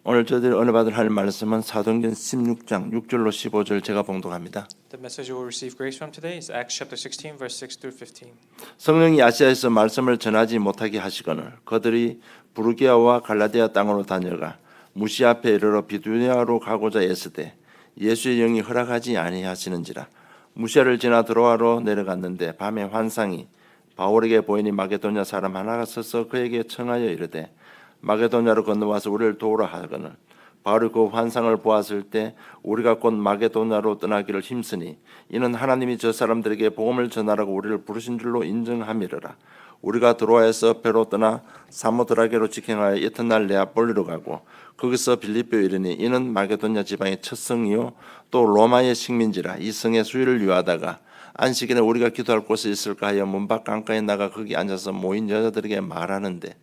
오늘 저희들이 은혜 받을 할 말씀은 사도행전 16장 6절로 15절 제가 봉독합니다. The message you will receive grace from today is Acts chapter 16 verse 6 through 15. 성령이 아시아에서 말씀을 전하지 못하게 하시거늘 그들이 부르기아와 갈라디아 땅으로 다녀가 무시 앞에 이르러 비두니아로 가고자 애쓰되 예수의 영이 허락하지 아니하시는지라. 무시아를 지나 드로아로 내려갔는데 밤에 환상이 바울에게 보이니 마게도냐 사람 하나가 서서 그에게 청하여 이르되 마게도냐로 건너와서 우리를 도우라 하거늘 바울이 그 환상을 보았을 때 우리가 곧 마게도냐로 떠나기를 힘쓰니 이는 하나님이 저 사람들에게 복음을 전하라고 우리를 부르신 줄로 인정함이러라. 우리가 드로아에서 배로 떠나 사모드라게로 직행하여 이튿날 네아폴리로 가고 거기서 빌립보에 이르니 이는 마게도냐 지방의 첫 성이요 또 로마의 식민지라. 이 성의 수위를 유하다가 안식일에 우리가 기도할 곳이 있을까 하여 문밖 강가에 나가 거기 앉아서 모인 여자들에게 말하는데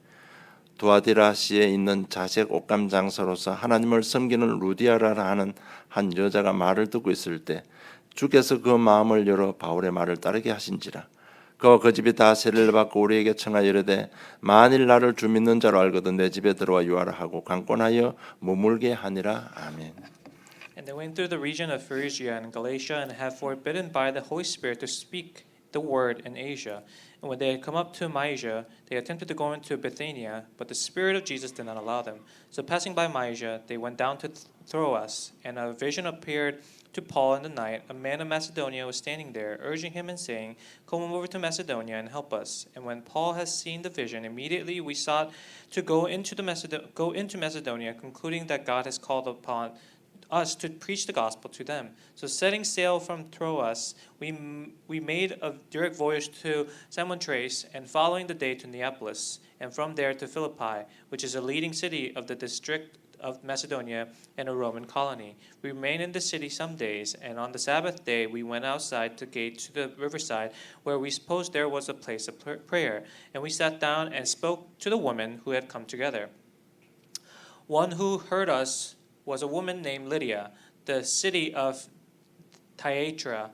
두아디라시에 있는 자색 옷감 장사로서 하나님을 섬기는 루디아라 하는 한 여자가 말을 듣고 있을 때 주께서 그 마음을 열어 바울의 말을 따르게 하신지라. 그와 그 집이 다 세례를 받고 우리에게 청하여 이르되 만일 나를 주 믿는 자로 알거든 내 집에 들어와 유하라 하고 강권하여 머물게 하니라. 아멘. And they went through the region of Phrygia and Galatia and had forbidden by the Holy Spirit to speak the word in Asia. And when they had come up to Mysia, they attempted to go into Bithynia, but the Spirit of Jesus did not allow them. So passing by Mysia, they went down to Troas, and a vision appeared to Paul in the night. A man of Macedonia was standing there, urging him and saying, "Come over to Macedonia and help us." And when Paul had seen the vision, immediately we sought to go into Macedonia, concluding that God has called upon us to preach the gospel to them. So setting sail from Troas, we made a direct voyage to Samothrace, and following the day to Neapolis, and from there to Philippi, which is a leading city of the district of Macedonia and a Roman colony. We remained in the city some days, and on the Sabbath day we went outside the gate to the riverside, where we supposed there was a place of prayer, and we sat down and spoke to the women who had come together. One who heard us was a woman named Lydia, the city of Thyatira,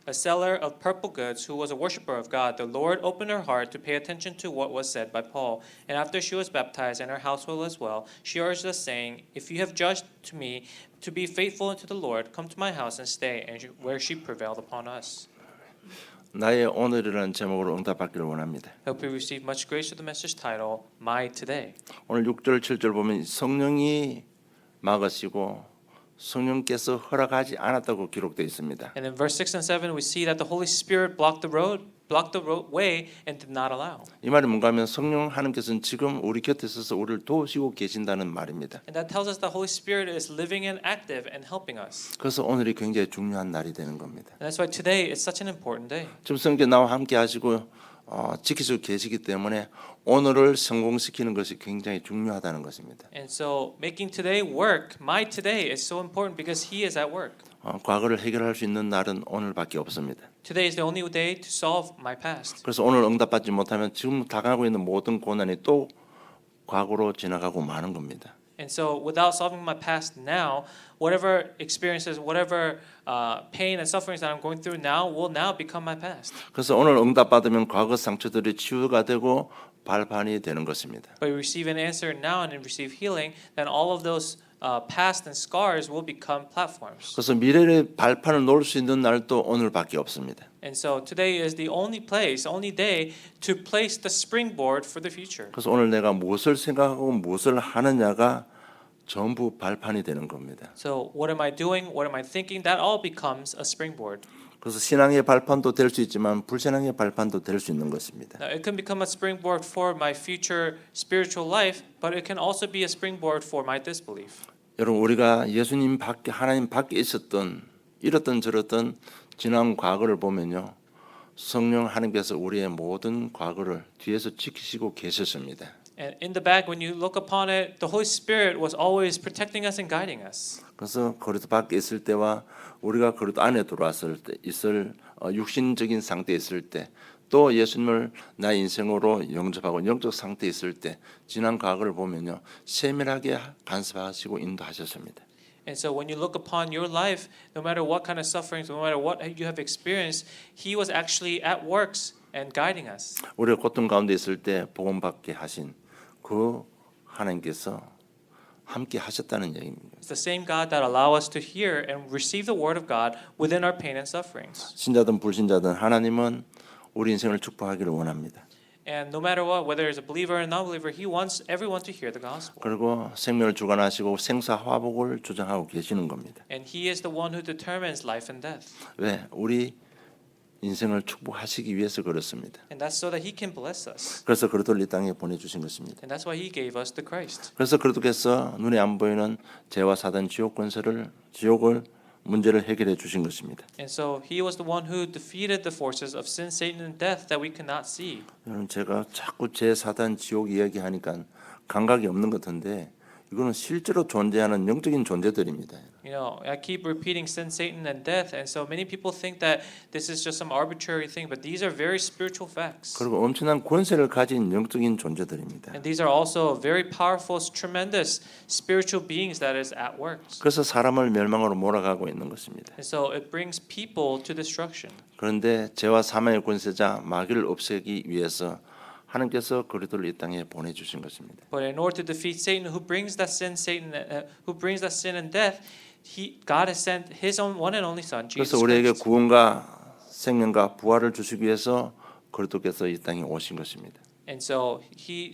a seller of purple goods, who was a worshiper of God. The Lord opened her heart to pay attention to what was said by Paul. And after she was baptized, and her household as well, she urged us, saying, "If you have judged to me to be faithful unto the Lord, come to my house and stay." And where she prevailed upon us. 나의 오늘이라는 제목으로 응답받기를 원합니다. I hope we receive much grace with the message title, My Today. 오늘 6절 7절 보면 성령이 막으시고 성령께서 허락하지 않았다고 기록되어 있습니다. And in verse 6 and 7 we see that the Holy Spirit blocked the way and did not allow. 이 말이 뭔가 하면 성령 하나님께서는 지금 우리 곁에 있어서 우리를 도우시고 계신다는 말입니다. And that tells us the Holy Spirit is living and active and helping us. 그래서 오늘이 굉장히 중요한 날이 되는 겁니다. And that's why today is such an important day. 지금 성령 나와 함께 하시고 지키시고 계시기 때문에 오늘을 성공시키는 것이 굉장히 중요하다는 것입니다. And so making today work, my today is so important because he is at work. 과거를 해결할 수 있는 날은 오늘밖에 없습니다. Today is the only day to solve my past. 그래서 오늘 응답받지 못하면 지금 당하고 있는 모든 고난이 또 과거로 지나가고 마는 겁니다. And so without solving my past now, whatever experiences, whatever pain and sufferings that I'm going through now will now become my past. 그래서 오늘 응답받으면 과거 상처들이 치유가 되고 발판이 되는 것입니다. But we receive an answer now and receive healing, then all of those past and scars will become platforms. 그래서 미래의 발판을 놓을 수 있는 날도 오늘밖에 없습니다. And so today is the only place, only day to place the springboard for the future. 그래서 오늘 내가 무엇을 생각하고 무엇을 하느냐가 전부 발판이 되는 겁니다. So what am I doing? What am I thinking? That all becomes a springboard. 그래서 신앙의 발판도 될 수 있지만 불신앙의 발판도 될 수 있는 것입니다. Now, it can become a springboard for my future spiritual life, but it can also be a springboard for my disbelief. 여러분 우리가 예수님 밖에 하나님 밖에 있었던 이렇던 저렇던 지난 과거를 보면요. 성령 하나님께서 우리의 모든 과거를 뒤에서 지키시고 계셨습니다. And in the back, when you look upon it, the Holy Spirit was always protecting us and guiding us. 그래서 거리도 밖에 있을 때와 우리가 거리도 안에 들어왔을 때 있을 육신적인 상태에 있을 때 또 예수님을 나의 인생으로 영접하고 영적 상태에 있을 때 지난 과거를 보면요. 세밀하게 간섭하시고 인도하셨습니다. And so when you look upon your life, no matter what kind of sufferings, no matter what you have experienced, He was actually at works and guiding us. 우리가 고통 가운데 있을 때 복음 받게 하신 그 하나님께서 함께 하셨다는 얘기입니다. It's the same God that allow us to hear and receive the word of God within our pain and sufferings. 신자든 불신자든 하나님은 우리 인생을 축복하기를 원합니다. And no matter what, whether it's a believer or a non-believer, He wants everyone to hear the gospel. 그리고 생명을 주관하시고 생사화복을 주장하고 계시는 겁니다. And He is the one who determines life and death. 왜? 우리 인생을 축복하시기 위해서 그렇습니다. And that's so that He can bless us. 그래서 그리스도를 이 땅에 보내주신 것입니다. And that's why He gave us the Christ. 그래서 그리스도께서 눈에 안 보이는 죄와 사단 지옥 권세를 지옥을 문제를 해결해 주신 것입니다. And so He was the one who defeated the forces of sin, Satan, and death that we cannot see. 여러분 제가 자꾸 죄, 사단, 지옥 이야기하니까 감각이 없는 것 같은데 이거는 실제로 존재하는 영적인 존재들입니다. You know, I keep repeating sin, Satan, and death, and so many people think that this is just some arbitrary thing, but these are very spiritual facts. 그리고 엄청난 권세를 가진 영적인 존재들입니다. And these are also very powerful, tremendous spiritual beings that is at work. 그래서 사람을 멸망으로 몰아가고 있는 것입니다. And so it brings people to destruction. 그런데 죄와 사망의 권세자 마귀를 없애기 위해서 하나님께서 그리스도를 이 땅에 보내주신 것입니다. But in order to defeat Satan, who brings that sin, who brings that sin and death, God has sent His own one and only Son, Jesus 그래서 우리에게 Christ. 구원과 생명과 부활을 주시기 위해서 그리스도께서 이 땅에 오신 것입니다. And so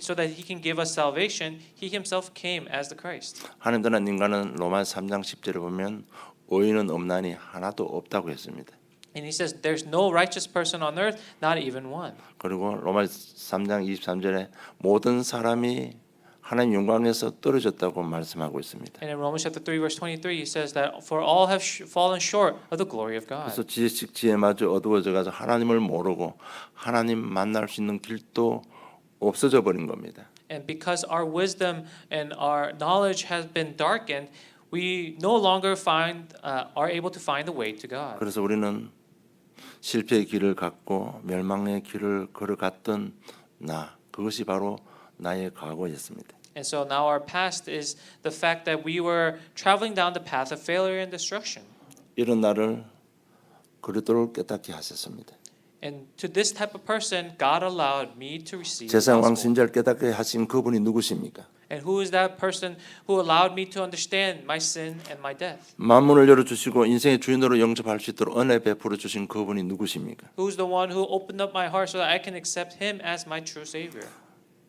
so that He can give us salvation, He Himself came as the Christ. 하나님도 인간은 로마서 3장 10절에 보면 의인은 없나니 하나도 없다고 했습니다. And He says, "There's no righteous person on earth, not even one." 그리고 로마서 3장 23절에 모든 사람이 하나님 영광에서 떨어졌다고 말씀하고 있습니다. And in Romans chapter 3 verse 23 He says that for all have fallen short of the glory of God. 그래서 지혜식 지혜마저 어두워져 가서 하나님을 모르고 하나님 만날 수 있는 길도 없어져 버린 겁니다. And because our wisdom and our knowledge has been darkened, we no longer are able to find the way to God. 그래서 우리는 실패의 길을 갖고 멸망의 길을 걸어갔던 그것이 바로 나의 과거였습니다. And so now our past is the fact that we were traveling down the path of failure and destruction. 이런 나를 그리스도를 깨닫게 하셨습니다. And to this type of person, God allowed me to receive the 세상 왕 gospel. 신자를 깨닫게 하신 그분이 누구십니까? And who is that person who allowed me to understand my sin and my death? 만문을 열어주시고 인생의 주인으로 영접할 수 있도록 은혜 베풀어 주신 그분이 누구십니까? Who's the one who opened up my heart so that I can accept Him as my true Savior?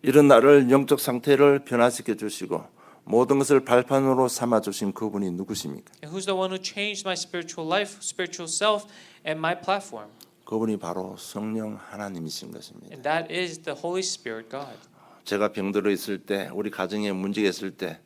이런 나를 영적 상태를 변화시켜 주시고 모든 것을 발판으로 삼아 주신 그분이 누구십니까? And who's the one who changed my spiritual life, spiritual self, and my platform? 그분이 바로 성령 하나님이신 것입니다. And that is the Holy Spirit God. 제가 병들어 있을 때, 우리 가정에 문제가 있을 때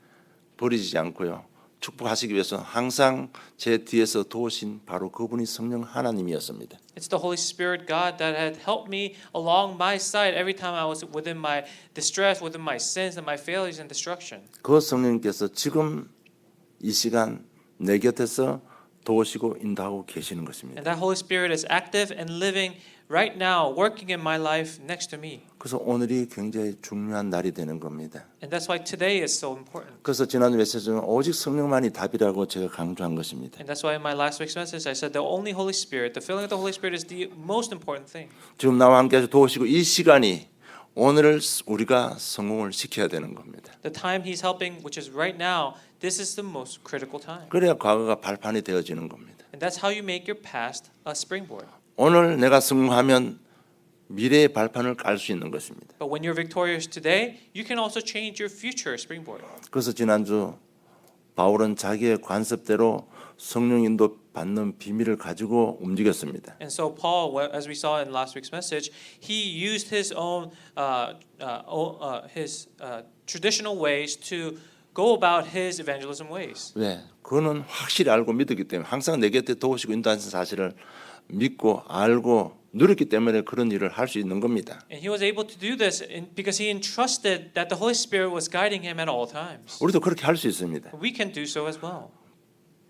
버리지 않고요. 축복하시기 위해서 항상 제 뒤에서 도우신 바로 그분이 성령 하나님이었습니다. It's the Holy Spirit God that had helped me along my side every time I was within my distress, within my sins and my failures and destruction. 그 성령님께서 지금 이 시간 내 곁에서 도우시고 인도하고 계시는 것입니다. And that Holy Spirit is active and living right now, working in my life next to me. 그래서 오늘이 굉장히 중요한 날이 되는 겁니다. And that's why today is so important. 그래서 지난 메시지는 오직 성령만이 답이라고 제가 강조한 것입니다. And that's why in my last week's message I said the only Holy Spirit, the filling of the Holy Spirit is the most important thing. 지금 나와 함께 도우시고 이 시간이 오늘을 우리가 성공을 시켜야 되는 겁니다. The time He's helping, which is right now, this is the most critical time. 그래야 과거가 발판이 되어지는 겁니다. And that's how you make your past a springboard. 오늘 내가 성공하면 미래의 발판을 깔 수 있는 것입니다. But when you're victorious today, you can also change your future springboard. 그래서 지난주 바울은 자기의 관습대로 성령 인도 받는 비밀을 가지고 움직였습니다. And so Paul, as we saw in last week's message, he used his own traditional ways to go about his evangelism ways. 왜? 그거는 확실히 알고 믿었기 때문에 항상 내 곁에 도우시고 인도하는 사실을 믿고 알고 누렸기 때문에 그런 일을 할 수 있는 겁니다. And he was able to do this because he entrusted that the Holy Spirit was guiding him at all times. 우리도 그렇게 할 수 있습니다. We can do so as well.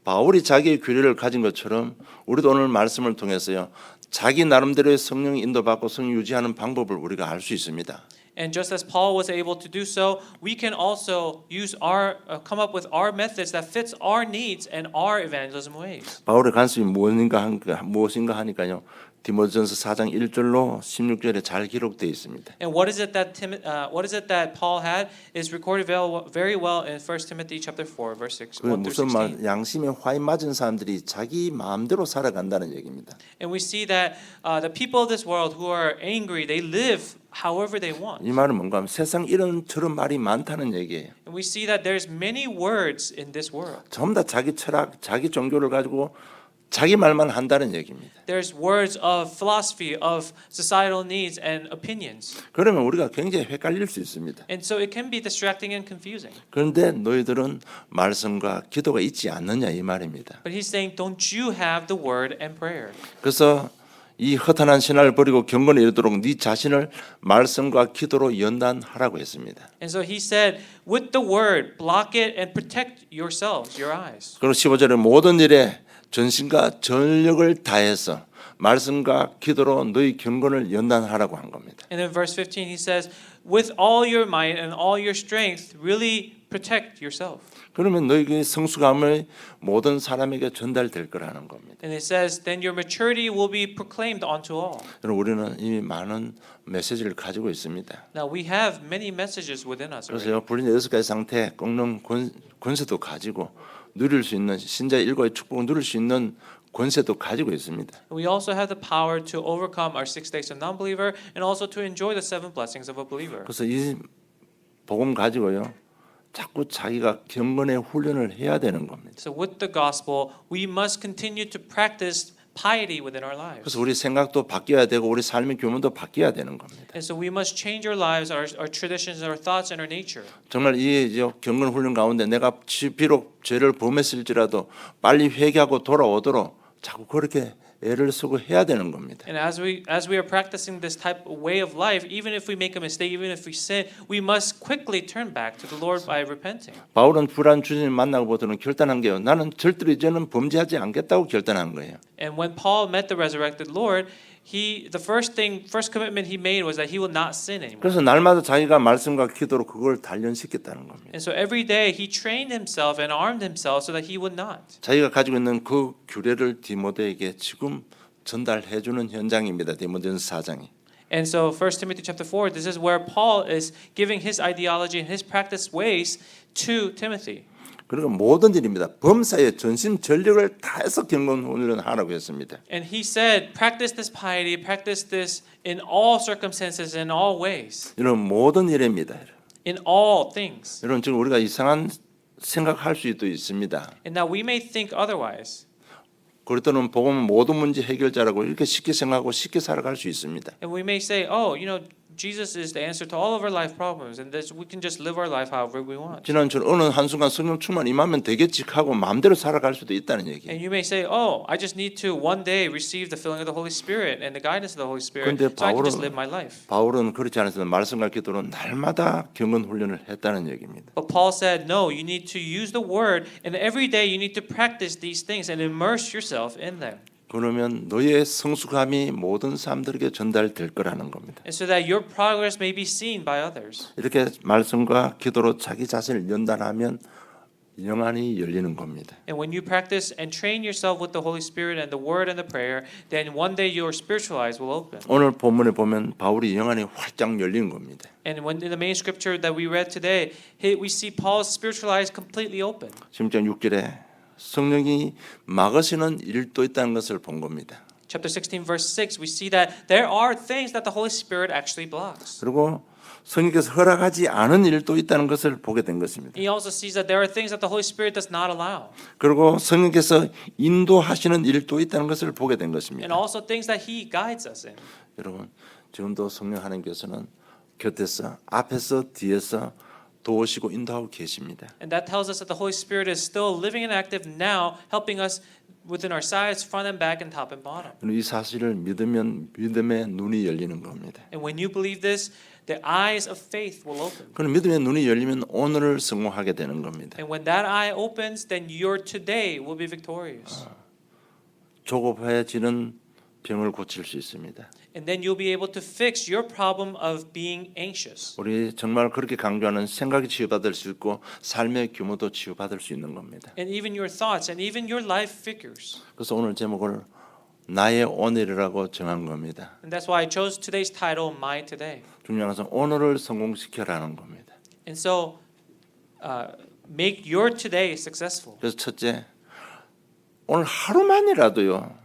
바울이 자기의 규례를 가진 것처럼 우리도 오늘 말씀을 통해서요. 자기 나름대로의 성령 인도받고 성령 유지하는 방법을 우리가 알 수 있습니다. And just as Paul was able to do so, we can also use come up with our methods that fits our needs and our evangelism ways. 바울의 관습이 무엇인가 하니까요. 디모데전서 4장 1절로 16절에 잘 기록되어 있습니다. And what is it that Paul had is recorded very well in 1 Timothy chapter 4 verse 6 그 1 through 무슨 16. 말 양심에 화인 맞은 사람들이 자기 마음대로 살아간다는 얘기입니다. And we see that the people of this world who are angry, they live however they want. 이 말은 뭔가 하면 세상 이런 저런 말이 많다는 얘기예요. And we see that there's many words in this world. 전부 다 자기 철학, 자기 종교를 가지고 자기 말만 한다는 얘기입니다. There's words of philosophy, of societal needs and opinions. 그러면 우리가 굉장히 헷갈릴 수 있습니다. And so it can be distracting and confusing. 그런데 너희들은 말씀과 기도가 있지 않느냐 이 말입니다. But he's saying, don't you have the word and prayer? 그래서 이 허탄한 신화를 버리고 경건에 이르도록 네 자신을 말씀과 기도로 연단하라고 했습니다. And so he said, with the word, block it and protect yourselves, your eyes. 그리고 15절에 모든 일에 전신과 전력을 다해서 말씀과 기도로 너희 경건을 연단하라고 한 겁니다. And in verse 15 he says, with all your might and all your strength, really protect yourself. 그러면 너희의 성숙함을 모든 사람에게 전달될 거라는 겁니다. And it says, then your maturity will be proclaimed unto all. 여러분 우리는 이미 많은 메시지를 가지고 있습니다. Now we have many messages within us. already. 그래서 불린 6가지 상태 꺾는 권세도 가지고 누릴 수 있는 신자의 일과의 축복을 누릴 수 있는 권세도 가지고 있습니다. We also have the power to overcome our 6 days of non-believer and also to enjoy the 7 blessings of a believer. 그래서 이 복음 가지고요. 자꾸 자기가 경건의 훈련을 해야 되는 겁니다. So with the gospel, we must continue to practice piety within our lives. 그래서 우리 생각도 바뀌어야 되고 우리 삶의 교문도 바뀌어야 되는 겁니다. And so we must change our lives, our traditions, our thoughts, and our nature. 정말 이 경건 훈련 가운데 내가 비록 죄를 범했을지라도 빨리 회개하고 돌아오도록 자꾸 그렇게 애를 쓰고 해야 되는 겁니다. And as we are practicing this type of way of life, even if we make a mistake, even if we sin, we must quickly turn back to the Lord by repenting. 바울은 불안 주님을 만나고 보더니 결단한 게요. 나는 절대로 이제는 범죄하지 않겠다고 결단한 거예요. And when Paul met the resurrected Lord, the first commitment he made was that he will not sin anymore. 그래서 날마다 자기가 말씀과 기도로 그걸 단련시켰다는 겁니다. And so every day he trained himself and armed himself so that he would not. 자기가 가지고 있는 그 규례를 디모데에게 지금 전달해 주는 현장입니다. 디모데전서 4장이. And so 1 Timothy chapter 4, this is where Paul is giving his ideology and his practice ways to Timothy. 그리고 모든 일입니다. 범사에 전심 전력을 다해서 경건 훈련하라고 했습니다. And he said, practice this piety, practice this in all circumstances, in all ways, 이런 모든 일입니다. in all things. 여러분 지금 우리가 이상한 생각할 수도 있습니다. And now we may think otherwise. 그렇다면 복음은 모든 문제 해결자라고 이렇게 쉽게 생각하고 쉽게 살아갈 수 있습니다. And we may say, oh, Jesus is the answer to all of our life problems, and we can just live our life however we want. 지난주에 어느 한순간 성령 충만 임하면 되겠지 하고 마음대로 살아갈 수도 있다는 얘기예요. And you may say, oh, I just need to one day receive the filling of the Holy Spirit and the guidance of the Holy Spirit, 근데 so I can just live my life. 바울은 그렇지 않아서 말씀과 기도로 날마다 경건 훈련을 했다는 얘기입니다. But Paul said, no, you need to use the word, and every day you need to practice these things and immerse yourself in them. 그러면 너의 성숙함이 모든 사람들에게 전달될 거라는 겁니다. And so that your progress may be seen by others. 이렇게 말씀과 기도로 자기 자신을 연단하면 영안이 열리는 겁니다. And when you practice and train yourself with the Holy Spirit and the word and the prayer, then one day your spiritual eyes will open. 오늘 본문에 보면 바울이 영안이 활짝 열린 겁니다. And when in the main scripture that we read today, we see Paul's spiritual eyes completely open. 16장 6절에 성령이 막으시는 일도 있다는 것을 본 겁니다. Chapter 16 verse 6, we see that there are things that the Holy Spirit actually blocks. 그리고 성령께서 허락하지 않은 일도 있다는 것을 보게 된 것입니다. He also sees that there are things that the Holy Spirit does not allow. 그리고 성령께서 인도하시는 일도 있다는 것을 보게 된 것입니다. And also things that He guides us in. 여러분, 지금도 성령 하나님께서는 곁에서 앞에서 뒤에서 도우시고 인도하고 계십니다. And that tells us that the Holy Spirit is still living and active now, helping us within our sides, front and back, and top and bottom. 이 사실을 믿으면 믿음의 눈이 열리는 겁니다. And when you believe this, the eyes of faith will open. 그럼 믿음의 눈이 열리면 오늘을 성공하게 되는 겁니다. And when that eye opens, then your today will be victorious. 조급해지는 병을 고칠 수 있습니다. And then you'll be able to fix your problem of being anxious. 우리 정말 그렇게 강조하는 생각이 치유받을 수 있고 삶의 규모도 치유받을 수 있는 겁니다. And even your thoughts and even your life figures. 그래서 오늘 제목을 나의 오늘이라고 정한 겁니다. And that's why I chose today's title, My Today. 중요한 것은 오늘을 성공시켜라는 겁니다. And so, make your today successful. 그래서 첫째, 오늘 하루만이라도요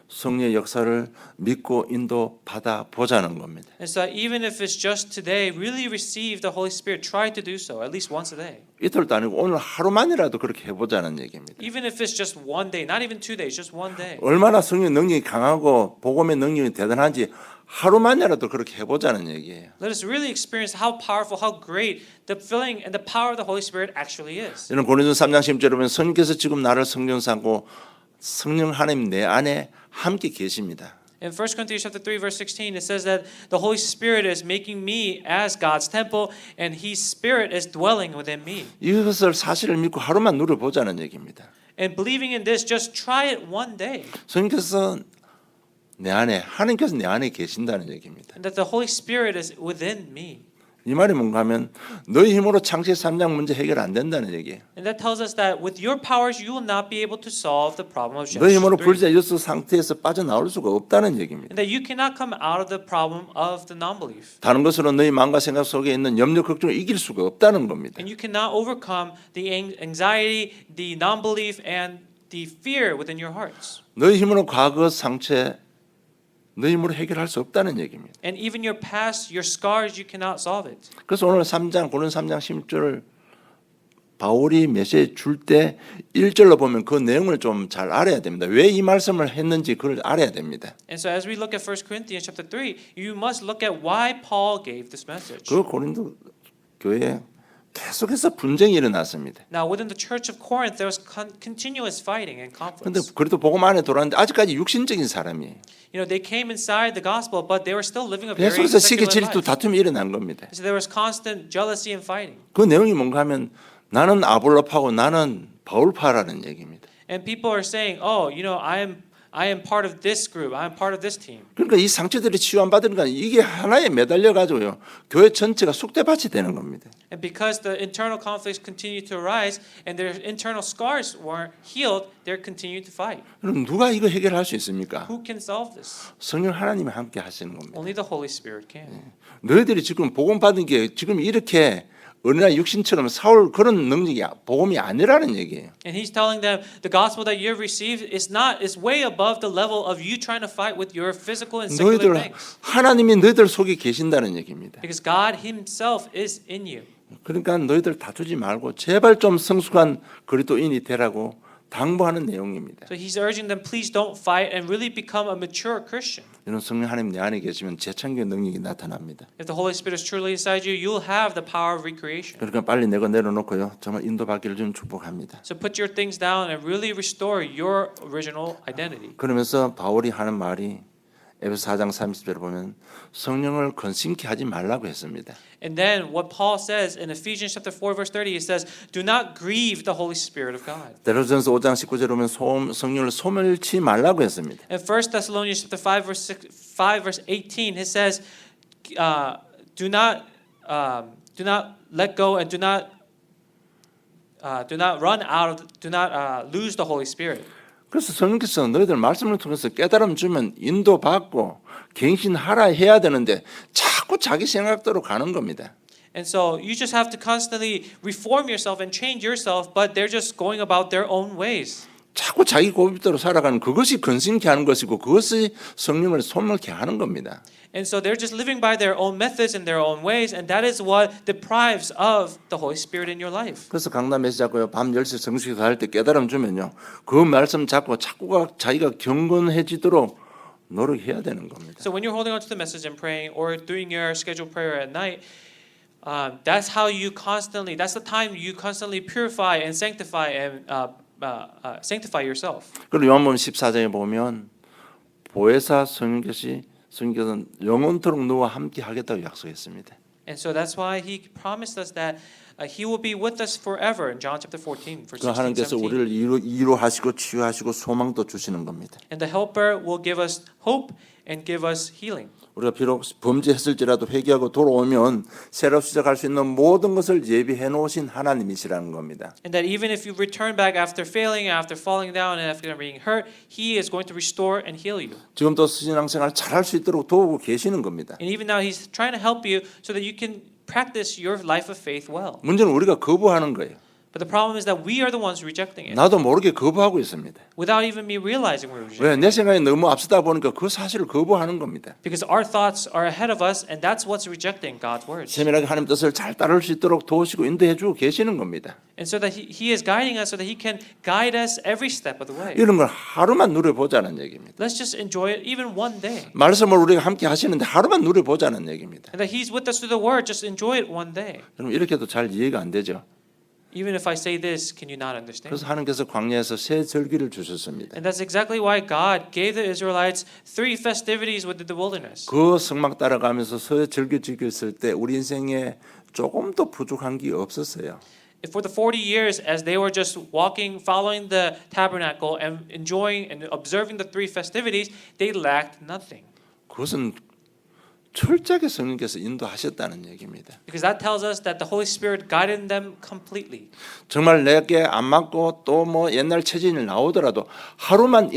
성령의 역사를 믿고 인도 받아 보자는 겁니다. And so, even if it's just today, really receive the Holy Spirit. Try to do so at least once a day. 이틀도 아니고 오늘 하루만이라도 그렇게 해보자는 얘기입니다. Even if it's just one day, not even 2 days, just one day. 얼마나 성령 능력이 강하고 복음의 능력이 대단한지 하루만이라도 그렇게 해보자는 얘기예요. Let us really experience how powerful, how great the filling and the power of the Holy Spirit actually is. 이런 고린도서 3장 10절에 보면 성령께서 지금 나를 성령 삼고 성령 하나님 내 안에 함께 계십니다. In 1 Corinthians chapter 3 verse 16 it says that the Holy Spirit is making me as God's temple and his spirit is dwelling within me. 이것을 사실을 믿고 하루만 누려보자는 얘기입니다. And believing in this, just try it one day. 성령께서 내 안에 하나님께서 내 안에 계신다는 얘기입니다. And that the Holy Spirit is within me. 이 말이 뭔가 하면 너희 힘으로 창세기 3장 문제 해결 안 된다는 얘기예요. And that tells us that with your powers you will not be able to solve the problem of 너희 Genesis 힘으로 3. 불자였어 상태에서 빠져나올 수가 없다는 얘기입니다. And that you cannot come out of the problem of the non-belief. 다른 것으로 너희 마음과 생각 속에 있는 염려 걱정을 이길 수가 없다는 겁니다. And you cannot overcome the anxiety, the non-belief, and the fear within your hearts. 너희 힘으로 과거 상처 너희 힘으로 해결할 수 없다는 얘기입니다. And even your past, your scars, you cannot solve it. 그래서 오늘 3장 고린 3장 10절을 바울이 메시지 줄 때 1절로 보면 그 내용을 좀 잘 알아야 됩니다. 왜 이 말씀을 했는지 그걸 알아야 됩니다. And so as we look at 1 Corinthians chapter 3, you must look at why Paul gave this message. 그 고린도 교회에 계속해서 분쟁이 일어났습니다. Now within the church of Corinth there was continuous fighting and 그런데 conflicts. 그래도 복음 안에 돌아왔는데 아직까지 육신적인 사람이에요. You know, they came inside the gospel, but they were still living a very 계속해서 시기 secular 질투 life. 다툼이 일어난 겁니다. So there was constant jealousy and fighting. 그 내용이 뭔가 하면 나는 아볼로파고 나는 바울파라는 얘기입니다. And people are saying, "Oh, you know, I am part of this group. I am part of this team." 그러니까 이 상처들이 치유 안 받으니까 이게 하나에 매달려 가지고요. 교회 전체가 쑥대밭이 되는 겁니다. And because the internal conflicts continue to arise and their internal scars weren't healed, they're continuing to fight. 그럼 누가 이거 해결할 수 있습니까? Who can solve this? 성령 하나님이 함께 하시는 겁니다. Only the Holy Spirit can. 너희들이 지금 복음 받은 게 지금 이렇게 어린아이 육신처럼 사올 그런 능력이 복음이 아니라는 얘기예요. And he's telling them the gospel that you have received is way above the level of you trying to fight with your physical and secular 너희들 things. 하나님이 너희들 속에 계신다는 얘기입니다. Because God himself is in you. 그러니까 너희들 다투지 말고 제발 좀 성숙한 그리스도인이 되라고 당부하는 내용입니다. So he's urging them, please don't fight and really become a mature Christian. 이런 성령 하나님 내 안에 계시면 재창조의 능력이 나타납니다. If the Holy Spirit is truly inside you, you'll have the power of recreation. 그러니까 빨리 내가 내려놓고요. 정말 인도받기를 좀 축복합니다. So put your things down and really restore your original identity. 그러면서 바울이 하는 말이 에베소 4장 30절에 보면 성령을 근심케 하지 말라고 했습니다. And then what Paul says in Ephesians chapter 4 verse 30, he says, "Do not grieve the Holy Spirit of God." 데살로니가서 5장 19절에 보면 성령을 소멸치 말라고 했습니다. In 1 Thessalonians chapter 5 verse 18, it says, "Do not let go and do not lose the Holy Spirit." 그래서 성령께서 너희들 말씀을 통해서 깨달음 주면 인도받고 갱신하라 해야 되는데 자꾸 자기 생각대로 가는 겁니다. And so you just have to constantly reform yourself and change yourself, but they're just going about their own ways. 자꾸 자기 고집대로 살아가는 그것이 근심케 하는 것이고 그것이 성령을 소멸케 하는 겁니다. And so they're just living by their own methods and their own ways, and that is what deprives of the Holy Spirit in your life. 그래서 강단 메시지 잡고요. 밤 10시 성수기도 할 때 깨달음 주면요. 그 말씀 잡고 자꾸가 자기가 경건해지도록 노력해야 되는 겁니다. So when you're holding on to the message and praying or doing your scheduled prayer at night, that's the time you constantly purify and sanctify sanctify yourself. 그리고 요한복음 14장에 보면 보혜사 성령께서는 영원토록 너와 함께 하겠다고 약속했습니다. And so that's why he promised us that he will be with us forever in John chapter 14 verse 그 하나님께서 16, 17. 우리를 이루하시고 치유하시고 소망도 주시는 겁니다. And the helper will give us hope and give us healing. 우리가 비록 범죄했을지라도 회개하고 돌아오면 새로 시작할 수 있는 모든 것을 예비해 놓으신 하나님이시라는 겁니다. And that even if you return back after failing, after falling down, and after being hurt, He is going to restore and heal you. 지금도 신앙생활 잘할 수 있도록 도우고 계시는 겁니다. And even now, He's trying to help you so that you can practice your life of faith well. 문제는 우리가 거부하는 거예요. But the problem is that we are the ones rejecting it 나도 모르게 거부하고 있습니다. without even me realizing we're rejecting 왜? 내 생각이 너무 앞서다 보니까 그 사실을 거부하는 겁니다. Because our thoughts are ahead of us, and that's what's rejecting God's words. 세밀하게 하나님 뜻을 잘 따를 수 있도록 도우시고 인도해 주고 계시는 겁니다. And so that he is guiding us so that He can guide us every step of the way. 이런 걸 하루만 누려보자는 얘기입니다. Let's just enjoy it even one day. 말씀을 우리가 함께 하시는데 하루만 누려보자는 얘기입니다. And that He's with us through the Word, just enjoy it one day. 여러분 이렇게도 잘 이해가 안 되죠. Even if I say this, can you not understand? 그래서 하나님께서 광야에서 새 절기를 주셨습니다. And that's exactly why God gave the Israelites 3 festivities within the wilderness. 그 성막 따라가면서 새 절기 지켰을 때 우리 인생에 조금 더 부족한 게 없었어요. For the 40 years, as they were just walking, following the tabernacle and enjoying and observing the 3 festivities, they lacked nothing. 그것은 철저하게 성령께서 인도하셨다는 얘기입니다. Because that tells us that the Holy Spirit guided them completely. 정말 내게 안 맞고 또 뭐 옛날 체질이 나오더라도 하루만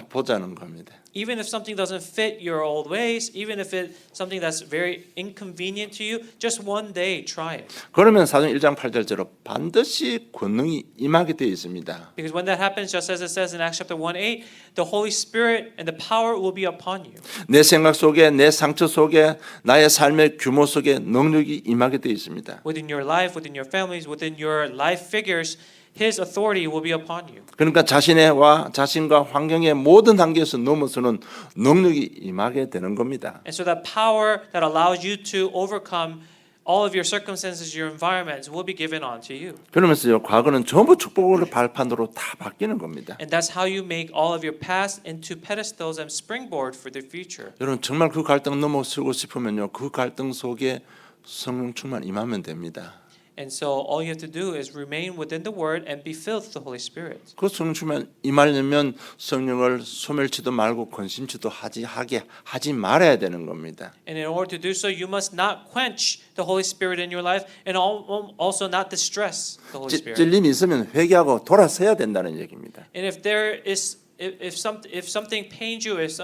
보자는 겁니다. Even if something doesn't fit your old ways, even if it's something that's very inconvenient to you, just one day try it. 그러면 사도행 1장 8절대로 반드시 권능이 임하게 되어 있습니다. Because when that happens, just as it says in Acts chapter 1:8, the Holy Spirit and the power will be upon you. 내 생각 속에 내 상처 속에 나의 삶의 규모 속에 능력이 임하게 되어 있습니다. Within your life, within your families, within your life figures, His authority will be upon you. 그러니까 자신과 환경의 모든 단계에서 넘어서는 능력이 임하게 되는 겁니다. And so that power that allows you to overcome all of your circumstances, your environments will be given onto you. 그러면서요, 과거는 전부 축복의 발판으로 다 바뀌는 겁니다. And that's how you make all of your past into pedestals and springboard for the future. 여러분 정말 그 갈등 넘어서고 싶으면요, 그 갈등 속에 성령 충만 임하면 됩니다. And so all you have to do is remain within the Word and be filled with the Holy Spirit. 그 성령 충만 임하려면 성령을 소멸치도 말고 근심치도 하지 말아야 되는 겁니다. And in order to do so, you must not quench the Holy Spirit in your life, and also not distress the Holy Spirit. 찔림이 있으면 회개하고 돌아서야 된다는 얘기입니다. And if there is, if something pains you, if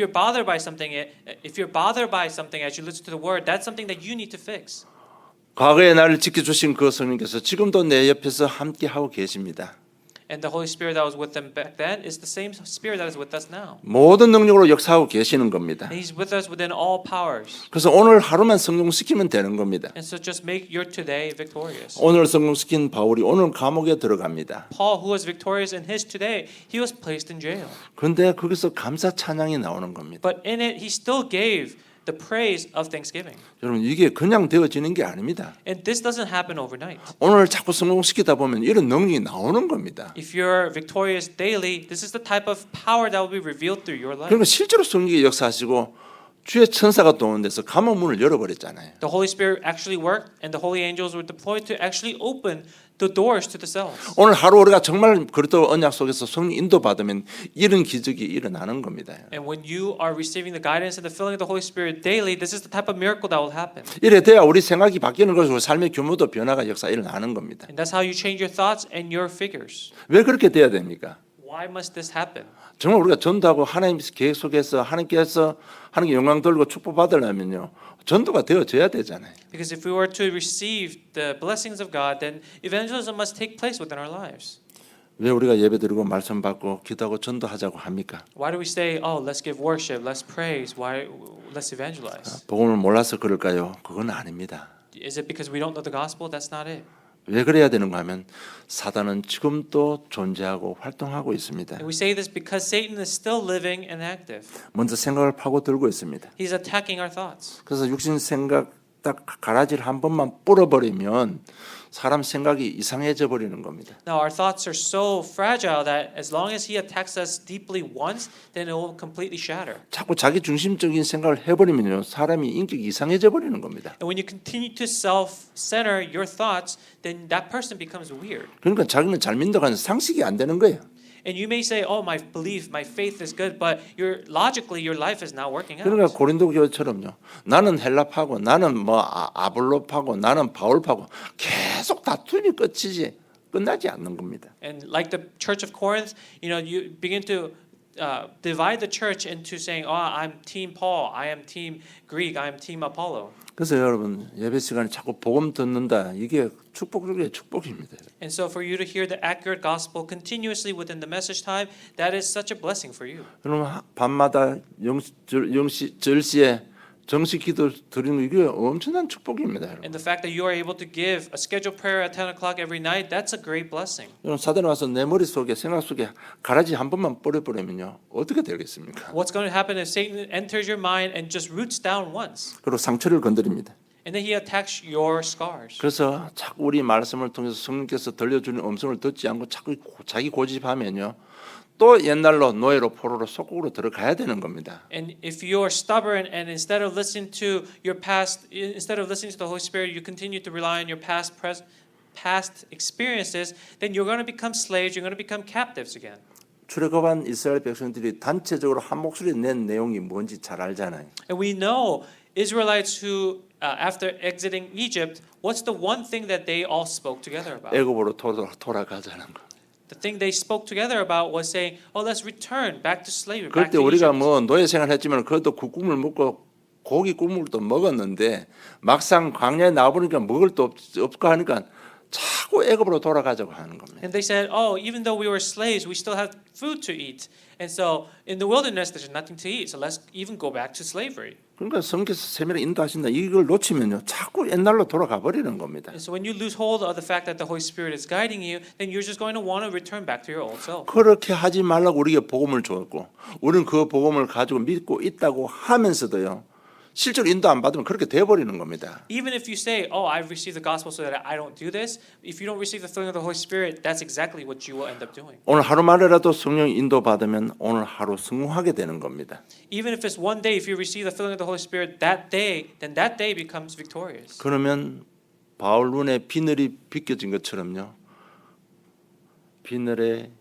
you're bothered by something, if you're bothered by something as you listen to the Word, that's something that you need to fix. 과거에 나를 지켜주신 그 성령께서 지금도 내 옆에서 함께하고 계십니다. And the Holy Spirit that was with them back then is the same Spirit that is with us now. 모든 능력으로 역사하고 계시는 겁니다. And He's with us within all powers. 그래서 오늘 하루만 성공시키면 되는 겁니다. And so just make your today victorious. 오늘 성공시킨 바울이 오늘 감옥에 들어갑니다. Paul, who was victorious in his today, he was placed in jail. 그런데 거기서 감사 찬양이 나오는 겁니다. But in it, he still gave the praise of thanksgiving. 여러분 이게 그냥 되어지는 게 아닙니다. And this doesn't happen overnight. 오늘 자꾸 성공시키다 보면 이런 능력이 나오는 겁니다. If you're victorious daily, this is the type of power that will be revealed through your life. 그러니까 실제로 성령이 역사하시고 주의 천사가 도는 데서 감옥 문을 열어버렸잖아요. The Holy Spirit actually worked, and the holy angels were deployed to actually open the doors to the cells. 오늘 하루 우리가 정말 그리스도 언약 속에서 성령 인도 받으면 이런 기적이 일어나는 겁니다. And when you are receiving the guidance and the filling of the Holy Spirit daily, this is the type of miracle that will happen. 이래 돼야 우리 생각이 바뀌는 것이고 삶의 규모도 변화가 역사 일어나는 겁니다. And that's how you change your thoughts and your figures. 왜 그렇게 돼야 됩니까? Why must this happen? 정말 우리가 전도하고 하나님 계획 속에서 하나님께서 하나님께 영광 돌리고 축복 받으려면요, 전도가 되어져야 되잖아요. Because if we were to receive the blessings of God, then evangelism must take place within our lives. 왜 우리가 예배드리고 말씀 받고 기도하고 전도하자고 합니까? Why do we say, "Oh, let's give worship, let's praise, let's evangelize"? 복음을 몰라서 그럴까요? 그건 아닙니다. Is it because we don't know the gospel? That's not it. 왜 그래야 되는가 하면 사단은 지금도 존재하고 활동하고 있습니다. And we say this because Satan is still living and active. 먼저 생각을 파고들고 있습니다. He's attacking our thoughts. 그래서 육신 생각 딱 가라지를 한 번만 뿌려버리면 사람 생각이 이상해져 버리는 겁니다. Now our thoughts are so fragile that as long as he attacks us deeply once, then it will completely shatter. 자꾸 자기 중심적인 생각을 해버리면요, 사람이 인격이 이상해져 버리는 겁니다. And when you continue to self-center your thoughts, then that person becomes weird. 그러니까 자기는 잘 믿는다고 하는 상식이 안 되는 거예요. And you may say, "Oh, my belief, my faith is good," but logically your life is not working out. 그러니까 고린도 교회처럼요. 나는 헬라파고 나는 뭐 아볼로파고 나는 바울파고 계속 다툼이 끝나지 않는 겁니다. And like the Church of Corinth, you begin to divide the church into saying, "Oh, I'm team Paul, I am team Greek, I am team Apollo." 그래서 여러분 예배 시간에 자꾸 복음 듣는다. 이게 축복 중에 축복입니다. And so for you to hear the accurate gospel continuously within the message time, that is such a blessing for you. 그러면 밤마다 절시에 정식 기도 드리는 이게 엄청난 축복입니다. 여러분. And the fact that you are able to give a scheduled prayer at 10 o'clock every night, that's a great blessing. 여러분 사단이 와서 내 머릿속에 생각 속에 가라지 한 번만 뿌려버리면요. 어떻게 되겠습니까? What's going to happen if Satan enters your mind and just roots down once? 그리고 상처를 건드립니다. And then he attacks your scars. 그래서 자꾸 우리 말씀을 통해서 성령께서 들려주는 음성을 듣지 않고 자꾸 자기 고집하면요. 또 옛날로 노예로 포로로 속국으로 들어가야 되는 겁니다. And if you are stubborn and instead of listening to your past, instead of listening to the Holy Spirit, you continue to rely on your past experiences, then you're going to become slaves. You're going to become captives again. 출애굽한 이스라엘 백성들이 단체적으로 한 목소리 낸 내용이 뭔지 잘 알잖아요. And we know Israelites who, after exiting Egypt, what's the one thing that they all spoke together about? 애굽으로 돌아가자는 거. The thing they spoke together about was saying, "Oh, let's return back to slavery." 그때 Back to 우리가 Egypt. 뭐 노예 생활했지만 그것도 국국물 먹고 고기 국물도 먹었는데 막상 광야에 나와보니까 먹을 도 없고 하니까 자꾸 애굽으로 돌아가자고 하는 겁니다. And they said, "Oh, even though we were slaves, we still have food to eat." And so in the wilderness, there's nothing to eat. So let's even go back to slavery. 그러니까 성경에서 세밀히 인도하신다. 이걸 놓치면요, 자꾸 옛날로 돌아가 버리는 겁니다. And so when you lose hold of the fact that the Holy Spirit is guiding you, then you're just going to want to return back to your old self. 그렇게 하지 말라고 우리에게 복음을 줬고, 우리는 그 복음을 가지고 믿고 있다고 하면서도요, 실제로 인도 안 받으면 그렇게 돼버리는 겁니다. Even if you say, "Oh, I've received the gospel so that I don't do this," if you don't receive the filling of the Holy Spirit, that's exactly what you will end up doing. 오늘 하루만이라도 성령 인도 받으면 오늘 하루 성공하게 되는 겁니다. Even if it's one day, if you receive the filling of the Holy Spirit that day, then that day becomes victorious. 그러면 바울 눈에 비늘이 비껴진 것처럼요, 비늘에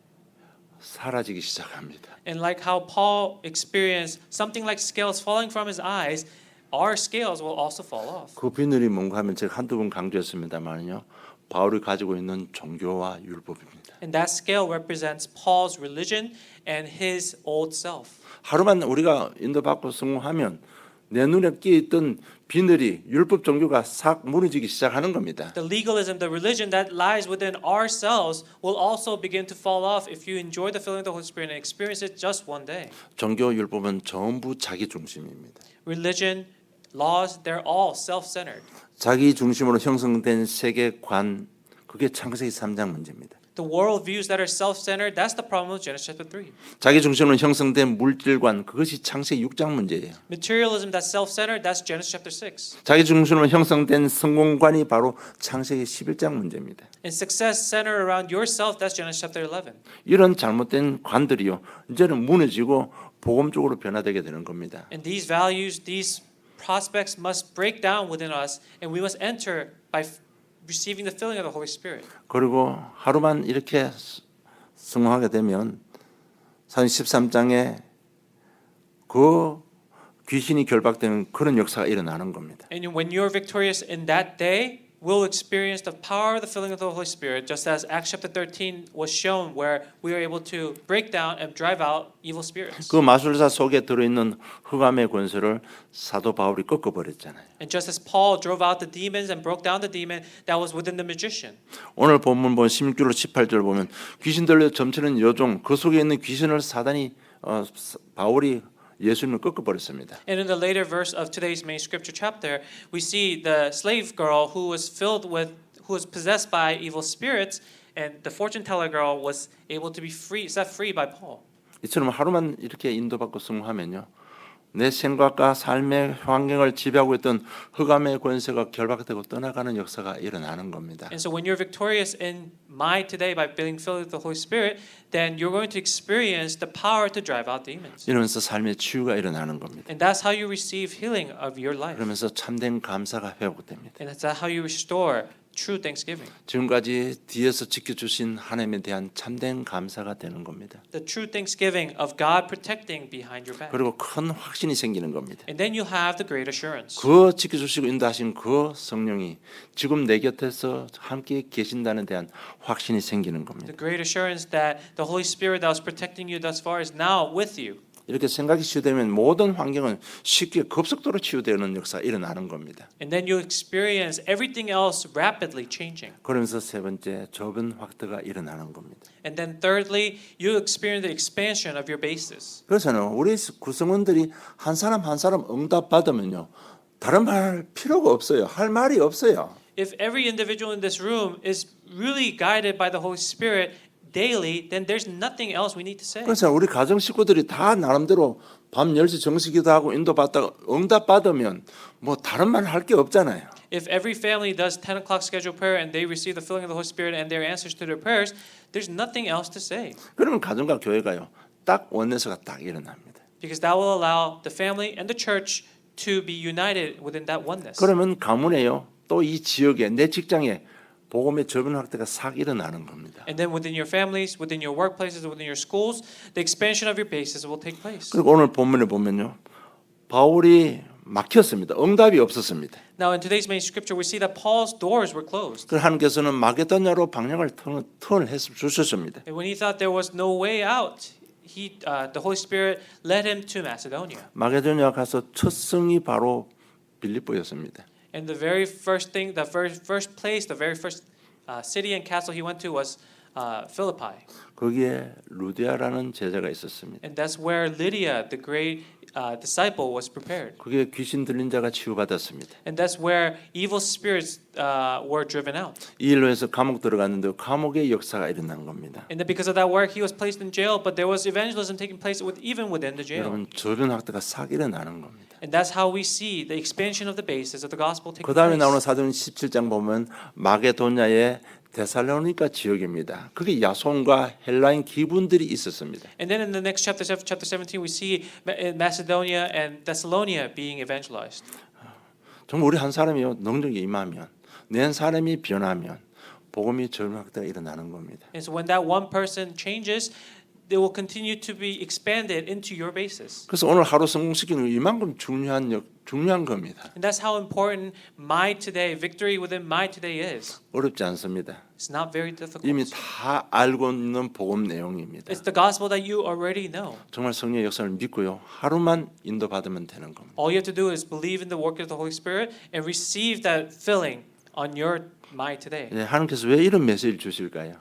사라지기 시작합니다. And like how Paul experienced something like scales falling from his eyes, our scales will also fall off. 그 비늘이 뭔가 하면 제가 한두 번 강조했습니다만요, 바울이 가지고 있는 종교와 율법입니다. And that scale represents Paul's religion and his old self. 하루만 우리가 인도받고 성공하면 내 눈에 끼어있던 비늘이 율법 종교가 싹 무너지기 시작하는 겁니다. The legalism, the religion that lies within ourselves will also begin to fall off if you enjoy the filling of the Holy Spirit and experience it just one day. 종교 율법은 전부 자기 중심입니다. Religion, laws, they're all self-centered. 자기 중심으로 형성된 세계관, 그게 창세기 3장 문제입니다. The world views that are self-centered, that's the problem of Genesis chapter 3. 자기 중심으로 형성된 물질관, 그것이 창세기 6장 문제예요. Materialism that's self-centered, that's Genesis chapter 6. 자기 중심으로 형성된 성공관이 바로 창세기 11장 문제입니다. And success centered around yourself, that's Genesis chapter 11. 이런 잘못된 관들이요, 이제는 무너지고 복음 쪽으로 변화되게 되는 겁니다. And these values, these prospects must break down within us, and we must enter by receiving the filling of the Holy Spirit. 그리고 하루만 이렇게 성공하게 되면 사도행전 13장에 그 귀신이 결박되는 그런 역사가 일어나는 겁니다. And when you're victorious in that day, we'll experience the power of the filling of the Holy Spirit, just as Acts chapter 13 was shown, where we are able to break down and drive out evil spirits. 그 마술사 속에 들어있는 흑암의 권세를 사도 바울이 꺾어버렸잖아요. And just as Paul drove out the demons and broke down the demon that was within the magician. 오늘 본문 보면 16절로 18절 보면 귀신 들려 점치는 여종, 그 속에 있는 귀신을 바울이 예수님을 꺾어버렸습니다. And in the later verse of today's main scripture chapter, we see the slave girl who was possessed by evil spirits, and the fortune teller girl was able to be set free by Paul. 이처럼 하루만 이렇게 인도받고 성공하면요, 내 생각과 삶의 환경을 지배하고 있던 흑암의 권세가 결박되고 떠나가는 역사가 일어나는 겁니다. And so when you're victorious in mind today by being filled with the Holy Spirit, then you're going to experience the power to drive out demons. 이러면서 삶의 치유가 일어나는 겁니다. And that's how you receive healing of your life. 그러면서 참된 감사가 회복됩니다. And that's how you restore true thanksgiving. 지금까지 뒤에서 지켜주신 하나님에 대한 참된 감사가 되는 겁니다. The true thanksgiving of God protecting behind your back. 그리고 큰 확신이 생기는 겁니다. And then you have the great assurance. 그 지켜주시고 인도하신 그 성령이 지금 내 곁에서 함께 계신다는 대한 확신이 생기는 겁니다. The great assurance that the Holy Spirit that was protecting you thus far is now with you. 이렇게 생각이 치유되면 모든 환경은 쉽게 급속도로 치유되는 역사가 일어나는 겁니다. And then you experience everything else rapidly changing. 그러면서 세 번째 좁은 확대가 일어나는 겁니다. And then thirdly, you experience the expansion of your basis. 그래서는 우리 구성원들이 한 사람 한 사람 응답 받으면요, 다른 말 할 필요가 없어요. 할 말이 없어요. If every individual in this room is really guided by the Holy Spirit daily, then there's nothing else we need to say. 그래서 우리 가정 식구들이 다 나름대로 밤 10시 정식기도 하고 인도받다가 응답 받으면 뭐 다른 말 할 게 없잖아요. If every family does 10 o'clock scheduled prayer and they receive the filling of the Holy Spirit and their answers to their prayers, there's nothing else to say. 그러면 가정과 교회가요, 딱 원내서가 딱 일어납니다. Because that will allow the family and the church to be united within that oneness. 그러면 가문에요, 또 이 지역에 내 직장에 복음의 좁은 확대가 싹 일어나는 겁니다. And then within your families, within your workplaces, within your schools, the expansion of your bases will take place. 그리고 오늘 본문에 보면요, 바울이 막혔습니다. 응답이 없었습니다. Now in today's main scripture, we see that Paul's doors were closed. 그래서 하나님께서는 마게도냐로 방향을 턴을 주셨습니다. And when he thought there was no way out, the Holy Spirit led him to Macedonia. 마게도냐 가서 첫 성이 바로 빌립보였습니다. And the very first thing, the very first place, the very first city and castle he went to was Philippi. 거기에 루디아라는 제자가 있었습니다. And that's where Lydia, the great disciple, was prepared. 거기에 귀신 들린 자가 치유받았습니다. And that's where evil spirits were driven out. 이 일로 해서 감옥 들어갔는데 감옥의 역사가 일어난 겁니다. And then because of that work, he was placed in jail, but there was evangelism taking place even within the jail. 여러분, 좁은 확대가 싹 일어나는 겁니다. And that's how we see the expansion of the basis of the gospel taking 그 다음에 나오는 place. 사도행 17장 보면 마게도냐의 데살로니가 지역입니다. 거기 야손과 헬라인 기분들이 있었습니다. And then in the next chapter 17, we see Macedonia and Thessalonia being evangelized. 정말 우리 한 사람이요, 능력이 임하면, 내 한 사람이 변하면 복음이 좁은 확대가 일어나는 겁니다. And so when that one person changes, they will continue to be expanded into your basis. 그래서 오늘 하루 성공시키는 거 이만큼 중요한 겁니다. And that's how important my today, victory within my today is. 어렵지 않습니다. It's not very difficult. 이미 다 알고 있는 복음 내용입니다. It's the gospel that you already know. 정말 성령의 역사를 믿고요, 하루만 인도받으면 되는 겁니다. All you have to do is believe in the work of the Holy Spirit and receive that filling on your my today. 예, 하나님께서 왜 이런 메시지를 주실까요?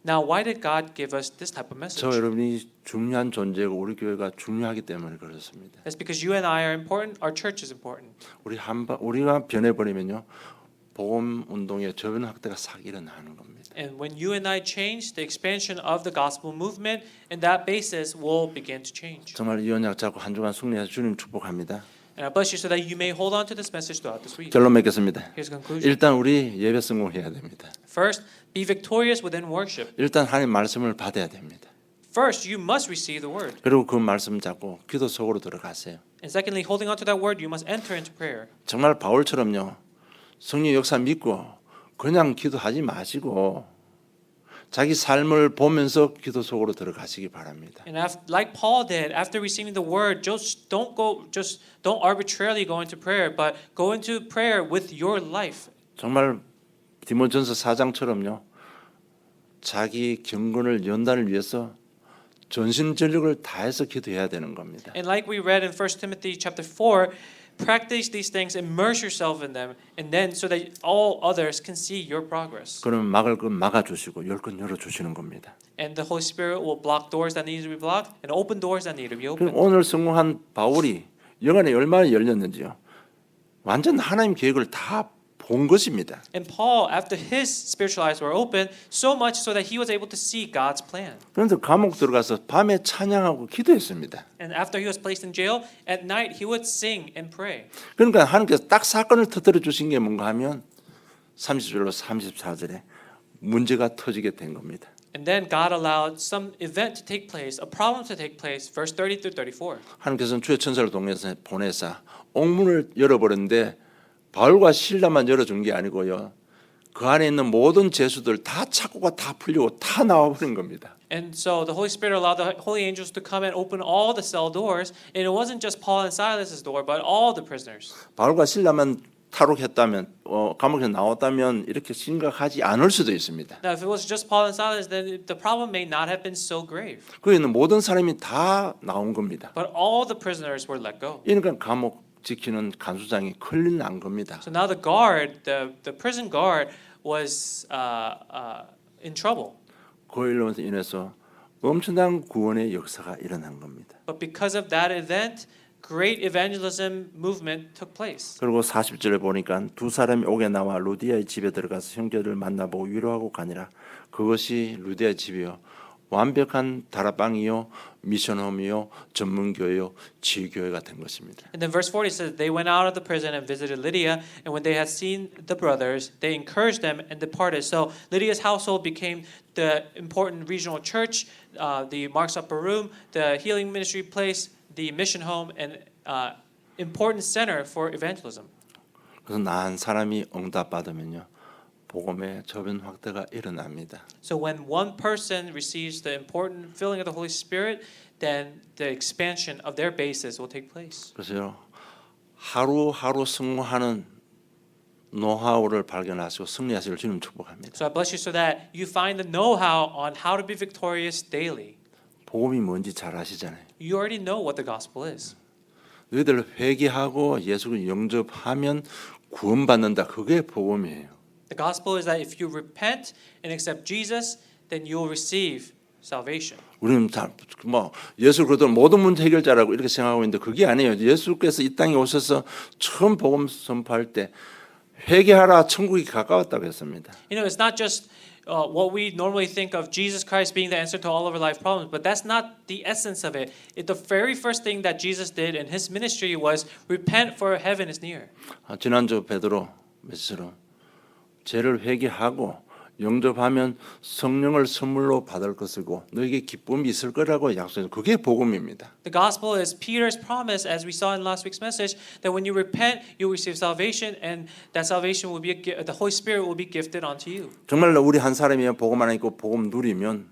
Now, why did God give us this type of message? 저 여러분이 중요한 존재고 우리 교회가 중요하기 때문에 그렇습니다. That's because you and I are important. Our church is important. 우리가 변해버리면요, 복음 운동의 좁은 확대가 싹 일어나는 겁니다. And when you and I change, the expansion of the gospel movement and that basis will begin to change. 정말 이 언약 잡고 한 주간 승리해서 주님 축복합니다. And I bless you so that you may hold on to this message throughout this week. 결론 맺겠습니다. Here's the conclusion. 일단 우리 예배 성공해야 됩니다. First, be victorious within worship. 일단 하나님 말씀을 받아야 됩니다. First, you must receive the word. 그리고 그 말씀 잡고 기도 속으로 들어가세요. And secondly, holding on to that word, you must enter into prayer. 정말 바울처럼요, 성령 역사 믿고 그냥 기도하지 마시고 자기 삶을 보면서 기도 속으로 들어가시기 바랍니다. And like Paul did, after receiving the word, just don't arbitrarily go into prayer, but go into prayer with your life. 정말 디모전서 4장처럼요, 자기 경건을 연단을 위해서 전신 전력을 다해서 기도해야 되는 겁니다. And like we read in 1 Timothy chapter 4, practice these things, immerse yourself in them, and then so that all others can see your progress. 그러면 막을 건 막아주시고 열 건 열어주시는 겁니다. And the Holy Spirit will block doors that need to be blocked and open doors that need to be 그럼 opened. 오늘 성공한 바울이 영안에 얼마나 열렸는지요, 완전 하나님 계획을 다 본 것입니다. And Paul, after his spiritual eyes were open, so much so that he was able to see God's plan. 그런데 감옥 들어가서 밤에 찬양하고 기도했습니다. And after he was placed in jail, at night he would sing and pray. 그러니까 하나님께서 딱 사건을 터뜨려 주신 게 뭔가 하면 30절로 34절에 문제가 터지게 된 겁니다. And then God allowed some event to take place, a problem to take place, verse 30 through 34. 하나님께서는 주의 천사를 보내사 옥문을 열어버렸는데 바울과 실라만 열어준 게 아니고요, 그 안에 있는 모든 죄수들 다 착고가 다 풀리고 다 나와버린 겁니다. And so the Holy Spirit allowed the holy angels to come and open all the cell doors. And it wasn't just Paul and Silas's door, but all the prisoners. 바울과 실라만 탈옥했다면 감옥에서 나왔다면 이렇게 심각하지 않을 수도 있습니다. Now, if it was just Paul and Silas, then the problem may not have been so grave. 거기 있는 모든 사람이 다 나온 겁니다. But all the prisoners were let go. 그러니까 감옥 지키는 간수장이 큰일 난 겁니다. So now the guard, the prison guard, was in trouble. 그 일로 인해서 엄청난 구원의 역사가 일어난 겁니다. But because of that event, great evangelism movement took place. 그리고 40절에 보니까 두 사람이 옥에 나와 루디아의 집에 들어가서 형제를 만나보고 위로하고 가니라. 그것이 루디아의 집이요 완벽한 다락방이요 미션홈이요 전문교회요 지교회가 된 것입니다. And then verse 40 says, they went out of the prison and visited Lydia, and when they had seen the brothers, they encouraged them and departed. So Lydia's household became the important regional church, the Mark's Upper Room, the healing ministry place, the mission home, and important center for evangelism. 그래서 난 사람이 응답받으면요 복음의 저변 확대가 일어납니다. So when one person receives the important filling of the Holy Spirit, then the expansion of their bases will take place. 그래서요 하루하루 승리하는 노하우를 발견하시고 승리하시길 주님 축복합니다. So I bless you so that you find the know-how on how to be victorious daily. 복음이 뭔지 잘 아시잖아요. You already know what the gospel is. 너희들 회개하고 예수를 영접하면 구원받는다. 그게 복음이에요. The gospel is that if you repent and accept Jesus, then you will receive salvation. 우리는 뭐 예수 그리스도 모든 문제 해결자라고 이렇게 생각하고 있는데 그게 아니에요. 예수께서 이 땅에 오셔서 처음 복음 선포할 때 회개하라 천국이 가까웠다고 했습니다. You know, it's not just what we normally think of Jesus Christ being the answer to all of our life problems, but that's not the essence of it. The very first thing that Jesus did in his ministry was repent, for heaven is near. 지난주 베드로 메시지로 죄를 회개하고 영접하면 성령을 선물로 받을 것이고 너에게 기쁨이 있을 거라고 약속해서 그게 복음입니다. The gospel is Peter's promise, as we saw in last week's message, that when you repent, you will receive salvation, and that salvation will be the Holy Spirit will be gifted onto you. 정말로 우리 한 사람이 복음 하나 있고 복음 누리면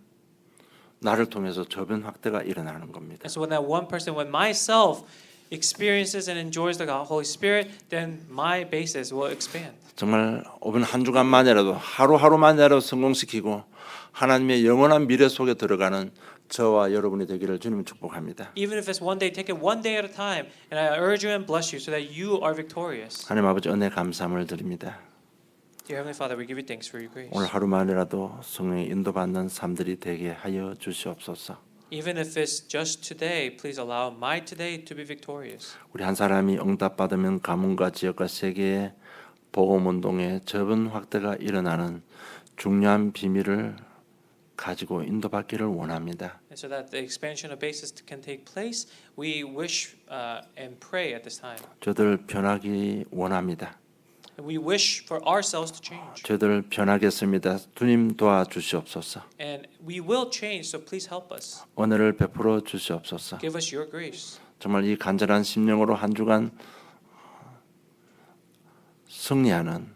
나를 통해서 저변 확대가 일어나는 겁니다. And so when that one person, when myself experiences and enjoys the Holy Spirit, then my basis will expand. 정말 오늘 한 주간만이라도 하루하루만이라도 성공시키고 하나님의 영원한 미래 속에 들어가는 저와 여러분이 되기를 주님 축복합니다. Even if it's one day, take it one day at a time, and I urge you and bless you so that you are victorious. 하나님 아버지 은혜 감사함을 드립니다. Dear Heavenly Father, we give you thanks for your grace. 오늘 하루만이라도 성령의 인도받는 삶들이 되게 하여 주시옵소서. Even if it's just today, please allow my today to be victorious. 우리 한 사람이 응답받으면 가문과 지역과 세계에 복음운동의 저변 확대가 일어나는 중요한 비밀을 가지고 인도받기를 원합니다. And so that the expansion of bases can take place, we wish and pray at this time. 저들 변하기 원합니다. And we wish for ourselves to change. 저들 변하겠습니다. 주님 도와주시옵소서. And we will change, so please help us. 은혜를 베풀어 주시옵소서. Give us your grace. 정말 이 간절한 심령으로 한 주간 승리하는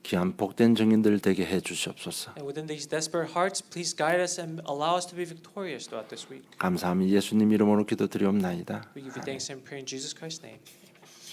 귀한 복된 증인들 되게 해 주시옵소서. And within these desperate hearts, please guide us and allow us to be victorious throughout this week. 감사함이 예수님 이름으로 기도드리옵나이다. We give you thanks and pray in Jesus Christ's name.